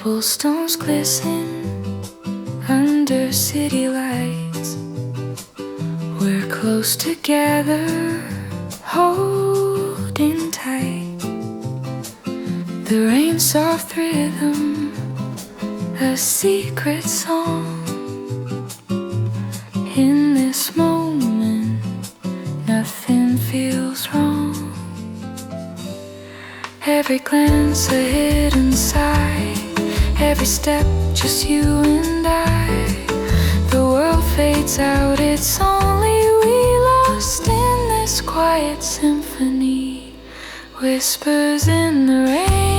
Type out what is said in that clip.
Cobblestones glisten under city lights. We're close together, holding tight. The rain's soft rhythm, a secret song. In this moment, nothing feels wrong. Every glance a hidden sigh, every step just you and I. The world fades out, it's only we lost in this quiet symphony. Whispers in the rain.